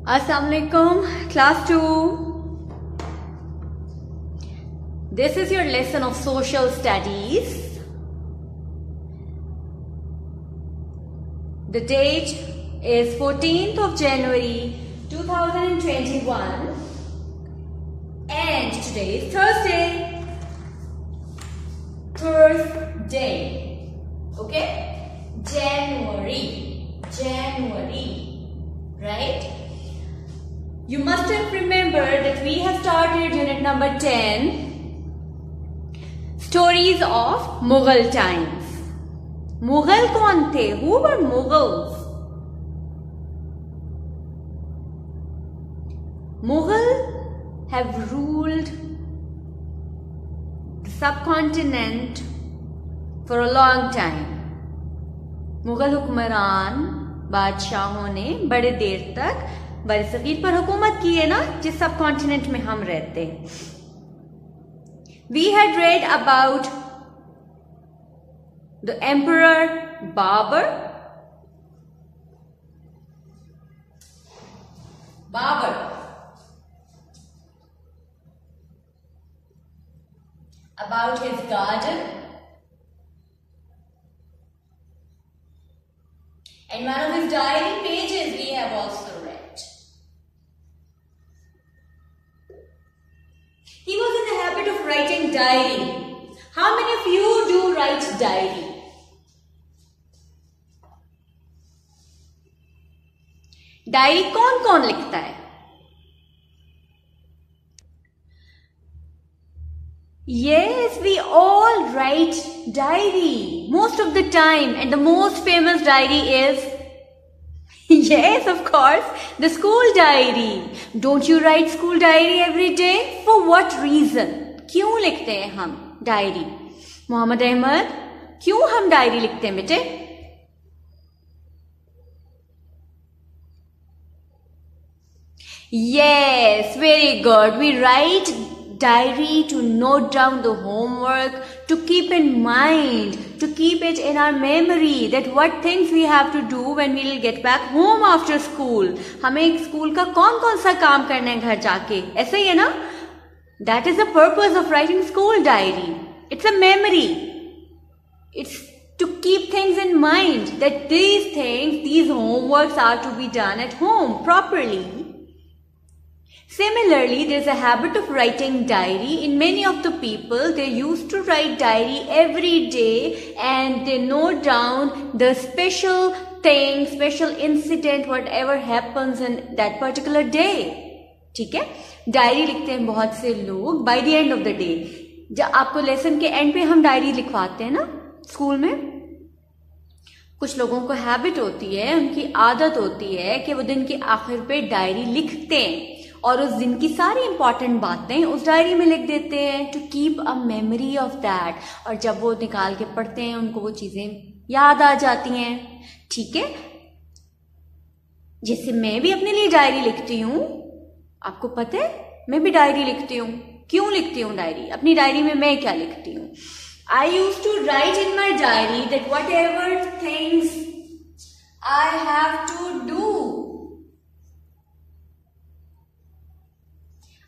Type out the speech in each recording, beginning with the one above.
Assalamualaikum, class 2. This is your lesson of social studies. The date is 14th of January 2021 and today is Thursday. Okay? January, right? You must have remembered that we have started unit number 10, Stories of Mughal Times. Mughal कौन थे? Who were Mughals? Mughal have ruled the subcontinent for a long time. Mughal हुक्मरान बादशाहों ने बड़े देर तक बरसगीर पर हुकूमत की है ना, जिस सब कॉन्टिनेंट में हम रहते हैं. We had read about the Emperor Babur. About his garden. And one of his diary pages we have also read. He was in the habit of writing diary. How many of you do write diary? Diary कौन लिखता है? Yes, we all write diary most of the time, and the most famous diary is yes, of course, the school diary. Don't you write school diary every day? For what reason? क्यों लिखते हैं हम diary? Mohammad Ahmad, क्यों हम diary लिखते हैं बेटे? Yes, very good. We write diary to note down the homework, to keep in mind, to keep it in our memory that what things we have to do when we will get back home after school. हमें school का कौन सा काम करना है घर जाके, ऐसा ही है ना? That is the purpose of writing school diary. It's a memory. It's to keep things in mind that these homeworks are to be done at home properly. Similarly, there is a habit of writing diary. In many of the people, they used to write diary every day and they note down the special thing, special incident, whatever happens in that particular day. ठीक है? Diary लिखते हैं बहुत से लोग. By the end of the day, जब आपको lesson के एंड पे हम डायरी लिखवाते हैं ना स्कूल में, कुछ लोगों को हैबिट होती है, उनकी आदत होती है कि वो दिन के आखिर पे डायरी लिखते हैं और उस दिन की सारी इंपॉर्टेंट बातें उस डायरी में लिख देते हैं to keep a memory of that. और जब वो निकाल के पढ़ते हैं उनको वो चीजें याद आ जाती हैं. ठीक है? जैसे मैं भी अपने लिए डायरी लिखती हूँ, आपको पता है मैं भी डायरी लिखती हूँ. क्यों लिखती हूँ डायरी? अपनी डायरी में मैं क्या लिखती हूँ? I used to write in my diary that whatever things I have to do,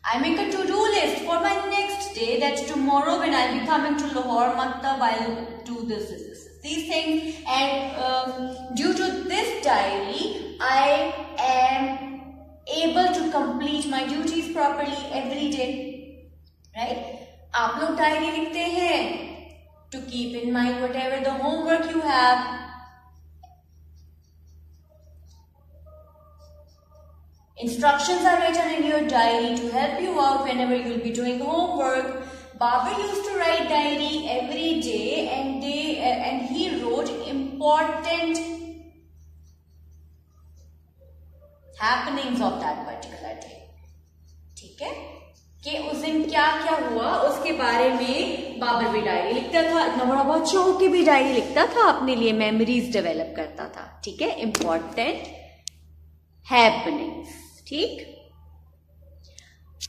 I make a to-do list for my next day, that tomorrow when I'll be coming to Lahore Maktab, I'll do this, these things. And due to this diary, I am able to complete my duties properly every day. Right? आप लोग diary लिखते हैं to keep in mind whatever the homework you have. Instructions are written in your diary to help you out whenever you will be doing homework. Babur used to write diary every day and he wrote important happenings of that particular day. ठीक है? कि उस दिन क्या क्या हुआ उसके बारे में बाबर भी डायरी लिखता था. इतना बड़ा बादशाह होके भी डायरी लिखता था, अपने लिए मेमोरीज डेवलप करता था. ठीक है? Important happenings. ठीक?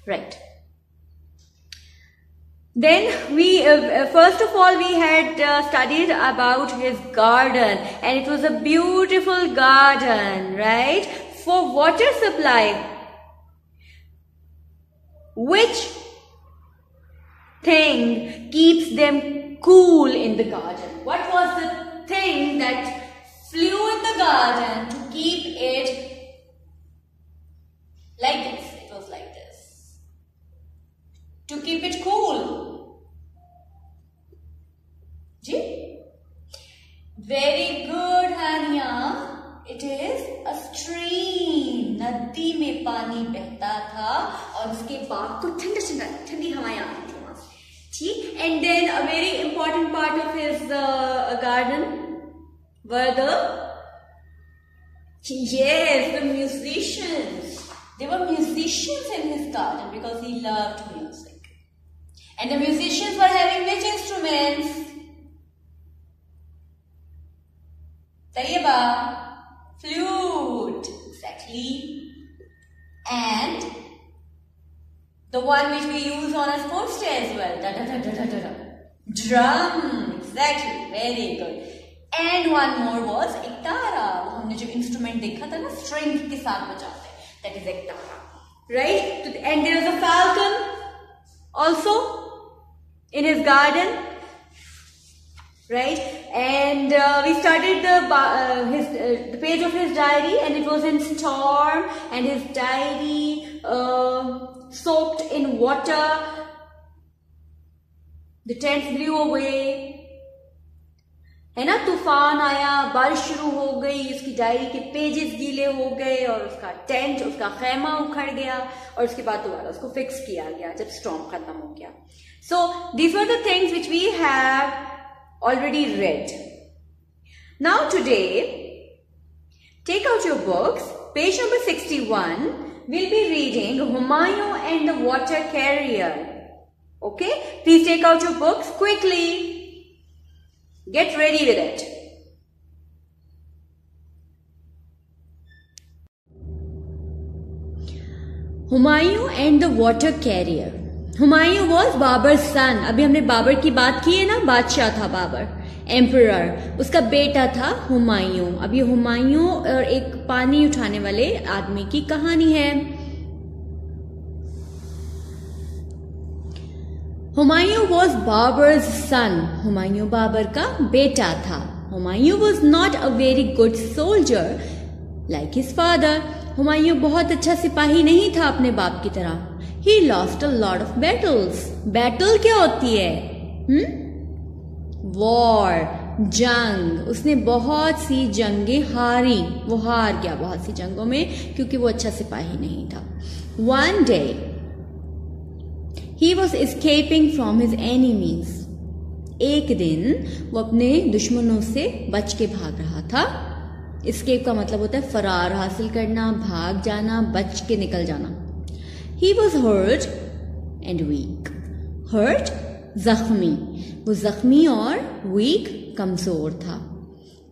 Right. Then we, first of all, we had studied about his garden, and it was a beautiful garden, right? for water supply. Which thing keeps them cool in the garden? What was the thing that flew in the garden to keep it like this? It was like this. To keep it cool. Ji? Very good, Hania. It is a stream. नदी में पानी बहता था और उसके बाद तो ठंडी हवाएं आती थी वहां से. ठीक. And then a very important part of his garden were the musicians. There were musicians in his garden because he loved music. And the musicians were having which instruments? Tayyiba, flute, exactly. And the one which we use on a sports day as well. Da, da, da, da, da, da. Drum, exactly, very good. And one more was ektara. हमने जो instrument देखा था ना string के साथ बजाते हैं. That is ektara, right? And there was a falcon also in his garden. Right, and we started the page of his diary, and it was in storm, and his diary soaked in water. The tents blew away. है ना, तूफान आया, बारिश शुरू हो गई, उसकी diary के पेजेस गीले हो गए और उसका टेंट, उसका खैमा उखड़ गया और उसके बाद दोबारा उसको फिक्स किया गया जब स्टॉर्म खत्म हो गया. So these were the things which we have already read. Now today, take out your books, page number 61, we'll be reading Humayun and the Water Carrier. Okay, please take out your books quickly. Get ready with it. Humayun and the Water Carrier. Humayun was Babur son. अभी हमने बाबर की बात की है ना, बादशाह था Babar, emperor. उसका बेटा था हुमायूं. अभी हुमायूं और एक पानी उठाने वाले आदमी की कहानी है. हुमायूं वॉज बाबर्स सन. हुमायूं बाबर का बेटा था. Humayun was not a very good soldier like his father. Humayun बहुत अच्छा सिपाही नहीं था अपने बाप की तरह. He lost a lot of battles. Battle क्या होती है? War, जंग. उसने बहुत सी जंगें हारी. वो हार गया बहुत सी जंगों में क्योंकि वो अच्छा सिपाही नहीं था. One day, he was escaping from his enemies. एक दिन वो अपने दुश्मनों से बच के भाग रहा था. Escape का मतलब होता है फरार हासिल करना, भाग जाना, बच के निकल जाना. He was hurt and weak. Hurt, जख्मी. वो जख्मी और weak, कमजोर था.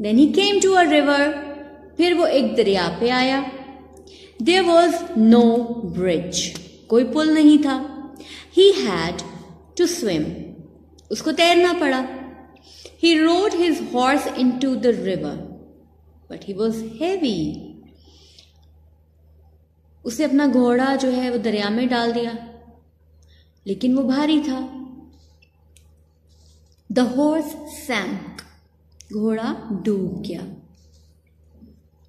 Then he came to a river. फिर वो एक दरिया पे आया. There was no bridge. कोई पुल नहीं था. He had to swim. उसको तैरना पड़ा. He rode his horse into the river, but he was heavy. उसे अपना घोड़ा जो है वो दरिया में डाल दिया, लेकिन वो भारी था. The horse sank. घोड़ा डूब गया.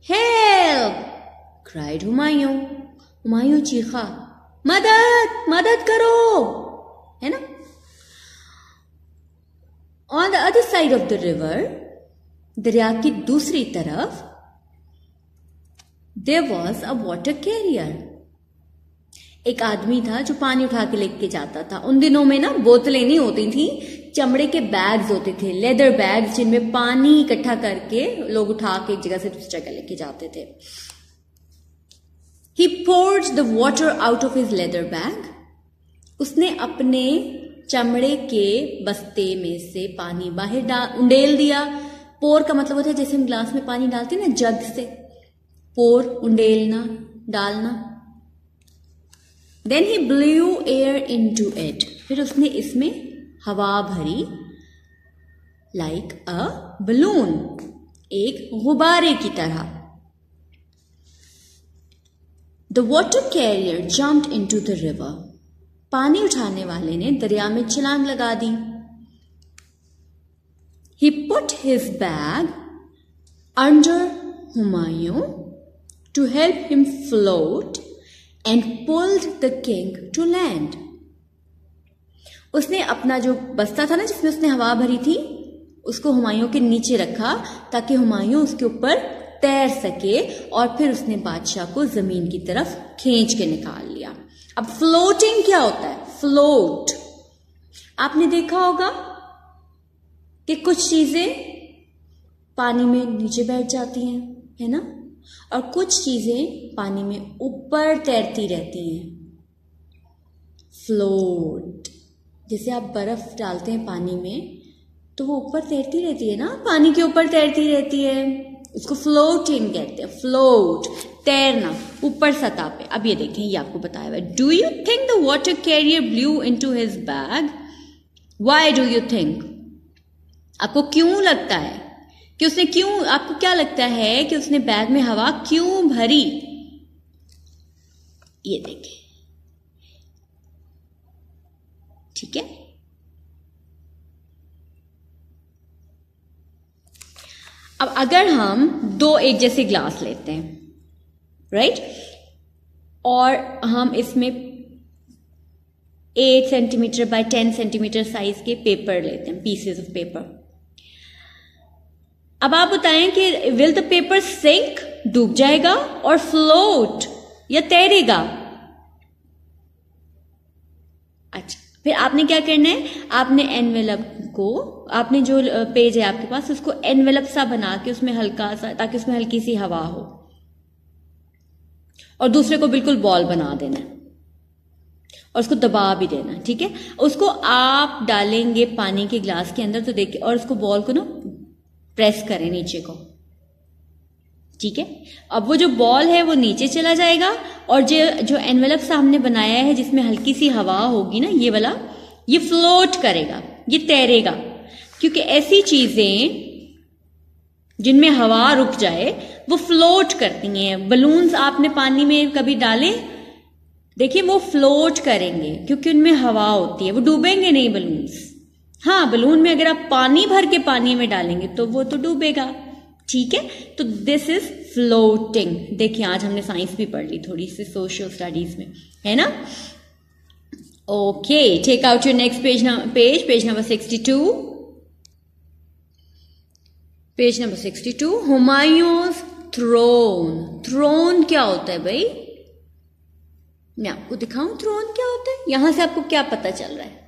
Help! cried हुमायूं. हुमायूं चीखा, मदद, मदद करो, है ना. On the other side of the river, दरिया की दूसरी तरफ, there was a water carrier. एक आदमी था जो पानी उठा के लेके जाता था. उन दिनों में ना बोतलें नहीं होती थी, चमड़े के बैग्स होते थे, लेदर बैग्स, जिनमें पानी इकट्ठा करके लोग उठा के एक जगह से दूसरी जगह लेके जाते थे. He poured the water out of his leather bag. उसने अपने चमड़े के बस्ते में से पानी बाहर उंडेल दिया. पोर का मतलब होता है जैसे हम ग्लास में पानी डालते हैं ना, जग से. पोर, उंडेलना, डालना. Then he blew air into it. फिर उसने इसमें हवा भरी. Like a balloon. एक गुब्बारे की तरह. The water career jumped into the river. पानी उठाने वाले ने दरिया में छलांग लगा दी। He put his bag under Humayun to help him float and pulled the king to land. उसने अपना जो बस्ता था ना जिसमें उसने हवा भरी थी उसको हुमायूं के नीचे रखा ताकि हुमायूं उसके ऊपर तैर सके और फिर उसने बादशाह को जमीन की तरफ खींच के निकाल लिया। अब फ्लोटिंग क्या होता है? फ्लोट आपने देखा होगा कि कुछ चीजें पानी में नीचे बैठ जाती हैं, है ना, और कुछ चीजें पानी में ऊपर तैरती रहती हैं। फ्लोट, जैसे आप बर्फ डालते हैं पानी में तो वो ऊपर तैरती रहती है ना, पानी के ऊपर तैरती रहती है, उसको फ्लोटिंग कहते हैं। फ्लोट, तैरना ऊपर सतह पे। अब ये देखें, ये आपको बताया हुआ है। Do you think the water career blue into his bag? Why do you think? आपको क्यों लगता है कि उसने क्यों, आपको क्या लगता है कि उसने बैग में हवा क्यों भरी? ये देखें, ठीक है। अब अगर हम दो एक जैसे ग्लास लेते हैं, राइट, और हम इसमें 8 सेंटीमीटर बाय 10 सेंटीमीटर साइज के पेपर लेते हैं, पीसेस ऑफ पेपर। अब आप बताएं कि विल द पेपर सिंक, डूब जाएगा, और फ्लोट या तैरेगा? अच्छा, फिर आपने क्या करना है, आपने एनवेलप को, आपने जो पेज है आपके पास उसको एनवेलप सा बना के उसमें हल्का सा, ताकि उसमें हल्की सी हवा हो, और दूसरे को बिल्कुल बॉल बना देना है और उसको दबा भी देना, ठीक है। उसको आप डालेंगे पानी के ग्लास के अंदर तो देखिए, और उसको बॉल को ना प्रेस करें नीचे को, ठीक है। अब वो जो बॉल है वो नीचे चला जाएगा, और जो एनवेलप सा हमने बनाया है जिसमें हल्की सी हवा होगी ना, ये वाला, ये फ्लोट करेगा, ये तैरेगा। क्योंकि ऐसी चीजें जिनमें हवा रुक जाए वो फ्लोट करती हैं। बलून्स आपने पानी में कभी डाले, देखिए वो फ्लोट करेंगे क्योंकि उनमें हवा होती है, वो डूबेंगे नहीं बलून्स। हाँ, बलून में अगर आप पानी भर के पानी में डालेंगे तो वो तो डूबेगा, ठीक है। तो दिस इज फ्लोटिंग। देखिए आज हमने साइंस भी पढ़ ली थोड़ी सी सोशल स्टडीज में, है ना। Okay, take out your next page number 62। Page number 62, Humayun's throne. Throne क्या होता है भाई? मैं आपको दिखाऊं थ्रोन क्या होता है। यहां से आपको क्या पता चल रहा है?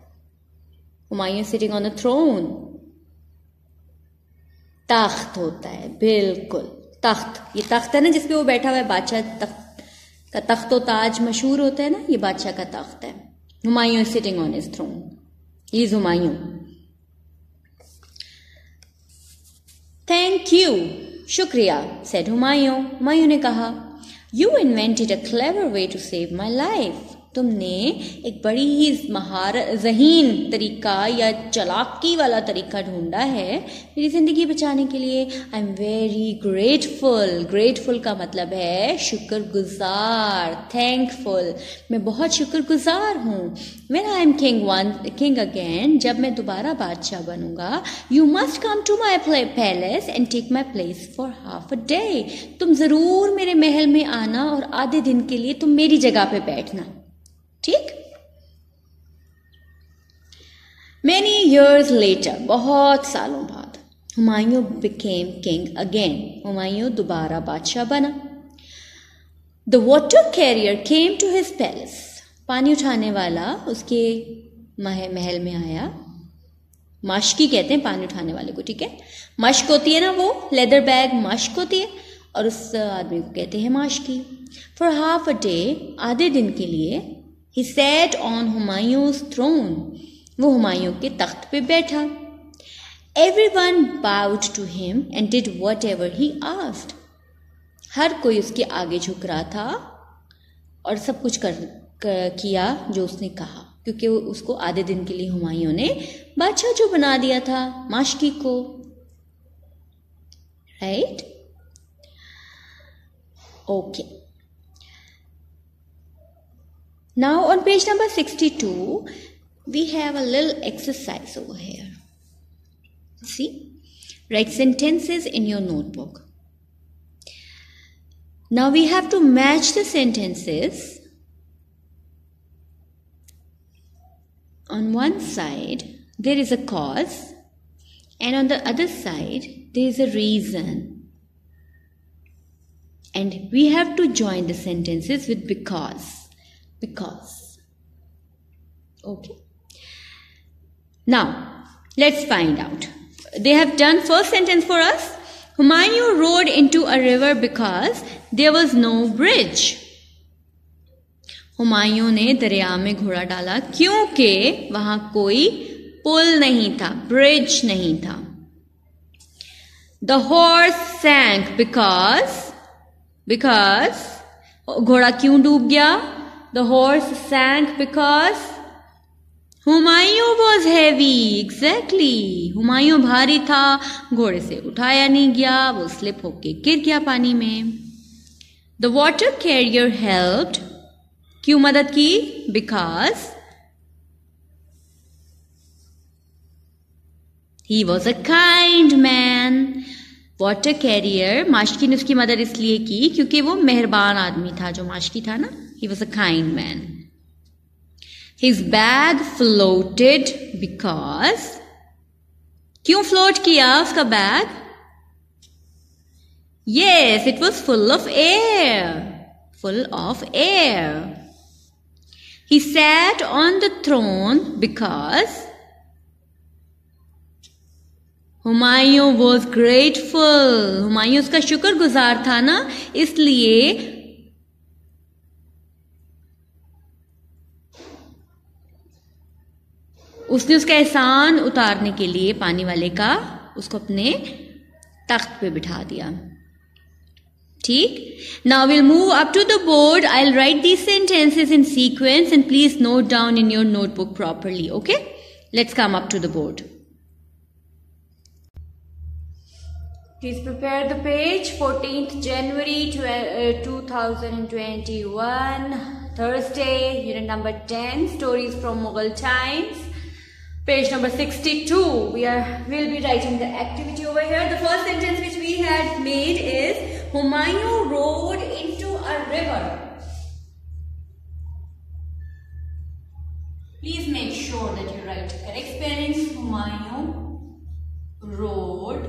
Humayun sitting on a throne, तख्त होता है, बिल्कुल तख्त। ये तख्त है ना जिसपे वो बैठा हुआ है, बादशाह तख्त का तख्त व ताज मशहूर होता है ना, ये बादशाह का तख्त है। Humayun is sitting on his throne, he is Humayun. Thank you, शुक्रिया, सेड हुमायूं। हुमायूं ने कहा, you invented a clever way to save my life. तुमने एक बड़ी ही ज़हीन तरीका या चालाकी वाला तरीका ढूंढा है मेरी जिंदगी बचाने के लिए। I am very grateful. Grateful का मतलब है शुक्रगुजार, थैंकफुल। मैं बहुत शुक्रगुजार हूँ। When I am king again, जब मैं दोबारा बादशाह बनूंगा, you must come to my palace and take my place for half a day. तुम जरूर मेरे महल में आना और आधे दिन के लिए तुम मेरी जगह पे बैठना, ठीक। Many years later, बहुत सालों बाद, Humayun became king again. Humayun दोबारा बादशाह बना। The water carrier came to his palace. पानी उठाने वाला उसके महल में आया। मशकी कहते हैं पानी उठाने वाले को, ठीक है। मश्क होती है ना, वो लेदर बैग मश्क होती है, और उस आदमी को कहते हैं माशकी। For half a day, आधे दिन के लिए, He sat on Humayun's throne. वो हुमायूं के तख्त पे बैठा। Everyone bowed to him and did whatever he asked. हर कोई उसके आगे झुक रहा था और सब कुछ किया जो उसने कहा, क्योंकि उसको आधे दिन के लिए हुमायूं ने बादशाह जो बना दिया था माशकी को, right. Okay, Now on page number 62, we have a little exercise over here. See? Write sentences in your notebook. Now we have to match the sentences. On one side, there is a cause, and on the other side, there is a reason. And we have to join the sentences with because. Because. Okay. Now, let's find out. They have done first sentence for us. Humayun rode into a river because there was no bridge. Humayun ने दरिया में घोड़ा डाला क्योंकि वहां कोई पुल नहीं था, ब्रिज नहीं था. The horse sank because घोड़ा क्यों डूब गया? The horse sank because Humayun was heavy. Exactly. Humayun भारी था, घोड़े से उठाया नहीं गया, वो स्लिप होके गिर गया पानी में. The water carrier helped. क्यों मदद की? Because he was a kind man. Water carrier माशकी ने उसकी मदद इसलिए की क्योंकि वो मेहरबान आदमी था. जो माशकी था ना, he was a kind man. His bag floated because क्यों फ्लोट किया उसका bag? Yes, it was full of air. Full of air. He sat on the throne because Humayun was grateful. Humayun उसका शुक्रगुजार था ना, इसलिए उसने उसका एहसान उतारने के लिए पानी वाले का उसको अपने तख्त पे बिठा दिया. ठीक. Now we'll move up to the board. I'll write these sentences in sequence and please note down in your notebook properly. Okay? Let's come up to the board. Please prepare the page. 14th January 2021, Thursday, unit number 10, stories from Mughal times. Page number 62. We'll be writing the activity over here. The first sentence which we had made is Humayun rode into a river. Please make sure that you write correct spellings. Humayun rode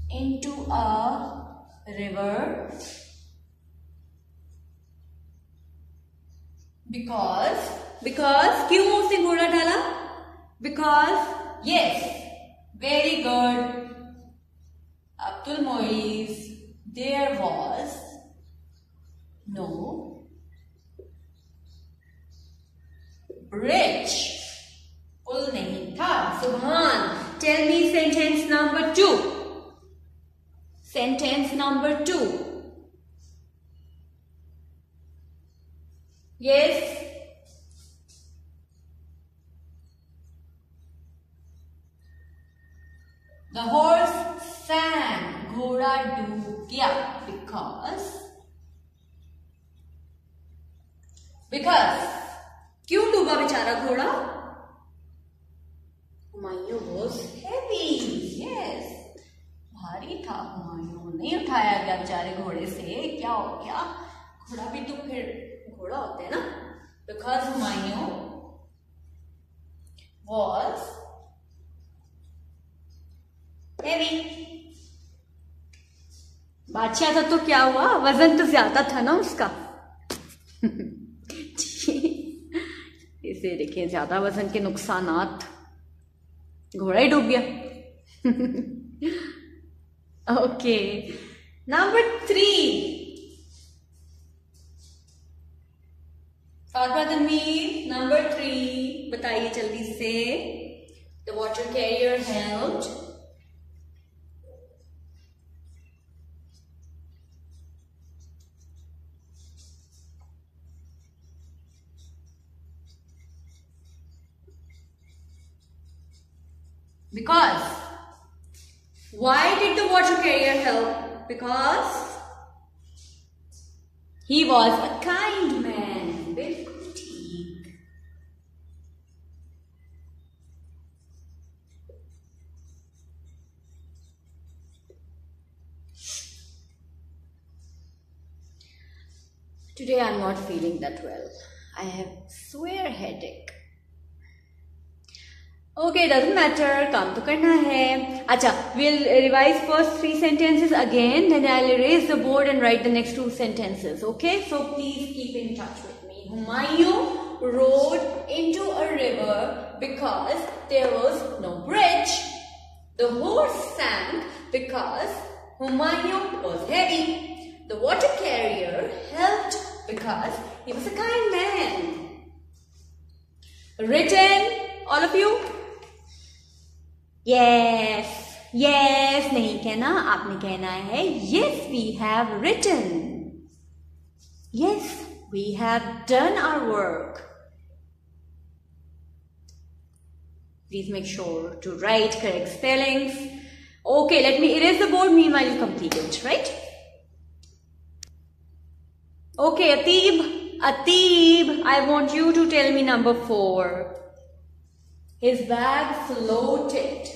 into a river because क्यों उसने घोड़ा डाला? Because yes, very good, Abdul Moiz, there was no bridge. पुल नहीं था. Subhan, tell me sentence number 2. Sentence number 2. Yes. The horse sank. घोड़ा डूब गया. Because क्यों डूबा बेचारा घोड़ा? Humayun was heavy. Yes. भारी था. हुमायूं नहीं उठाया गया बेचारे घोड़े से. क्या हो गया? घोड़ा भी तो फिर घोड़ा होता है ना. Because Humayun was heavy. बादशाह था तो क्या हुआ? वजन तो ज्यादा था ना उसका. इसे देखिए, ज्यादा वजन के नुकसानात. घोड़ा ही डूब गया. Okay. Number 3. Fatima Tanveer, number 3 बताइए जल्दी से. The water carrier helped because. Why did the water carrier help? Because He was a kind man. बिल्कुल ठीक. Today I'm not feeling that well. I have severe headache. Okay, doesn't matter. काम तो करना है. अच्छा, we'll revise first 3 sentences again. Then I'll erase the board and write the next 2 sentences. Okay, so please keep in touch with me. Humayun rode into a river because there was no bridge. The horse sank because Humayun was heavy. The water carrier helped because he was a kind man. Written, all of you? Yes, yes नहीं कहना, आपने कहना है yes we have written. Yes, we have done our work. Please make sure to write correct spellings. Okay, let me erase the board. Meanwhile, you complete it, right? Okay, Atib, I want you to tell me number 4. His bag floated.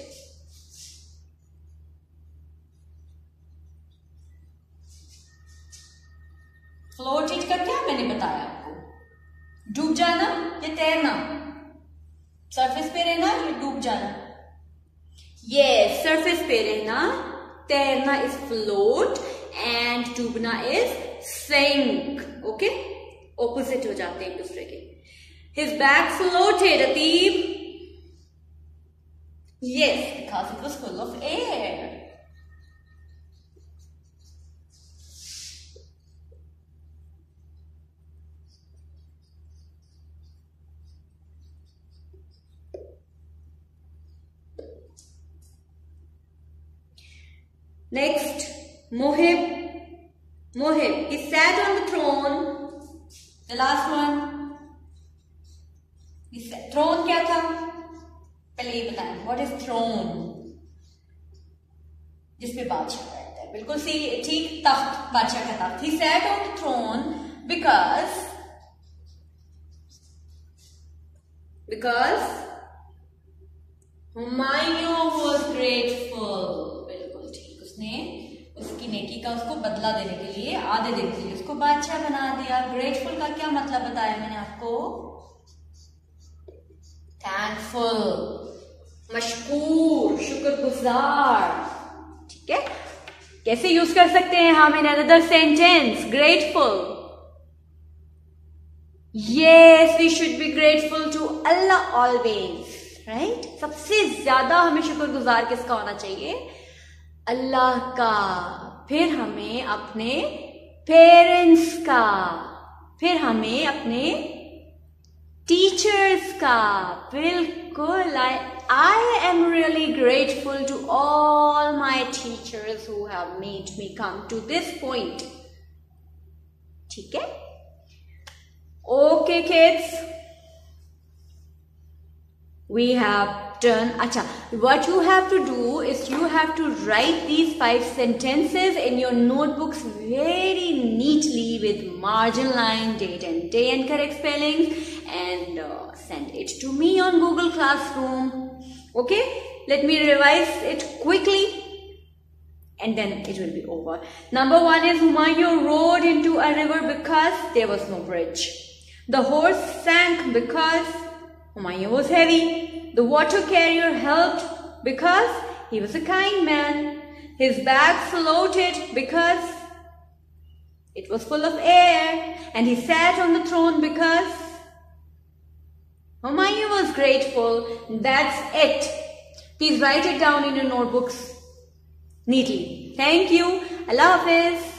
Floated का क्या मैंने बताया आपको? डूब जाना या तैरना? Surface पे रहना या डूब जाना? Yes, surface पे रहना. तैरना is float and Dumna is sink. Okay? Opposite हो जाते हैं एक दूसरे के. His bag floated, Atib. Yes, because it was full of air. Next, Mohib, he sat on the throne. The last one. Throne क्या था? पहले ये बताएं. What is throne? जिसपे बादशाह बैठता है. बिल्कुल सी ठीक, तख्त, बादशाह का तख्त. He sat on the throne because Humayun was grateful. उसकी नेकी का उसको बदला देने के लिए, आधे दिन के लिए उसको बादशाह बना दिया. ग्रेटफुल का क्या मतलब बताया मैंने आपको? थैंकफुल, मशकूर, शुक्रगुजार. ठीक है, कैसे यूज कर सकते हैं हम in another sentence? Grateful. Yes, we should be grateful to Allah always, right? सबसे ज्यादा हमें शुक्रगुजार किसका होना चाहिए? अल्लाह का. फिर हमें अपने पेरेंट्स का, फिर हमें अपने टीचर्स का. बिल्कुल. I am really grateful to all my teachers who have made me come to this point. ठीक है? Okay kids, we have done. Acha, what you have to do is you have to write these 5 sentences in your notebooks very neatly with margin line, date and day and correct spellings, and send it to me on Google Classroom. Okay, let me revise it quickly and then it will be over. Number 1 is Humayun rode into a river because there was no bridge. The horse sank because Humayun was heavy. The water carrier helped because he was a kind man. His bag floated because it was full of air. And he sat on the throne because Humayun was grateful. That's it. Please write it down in your notebooks neatly. Thank you. Allah Hafiz.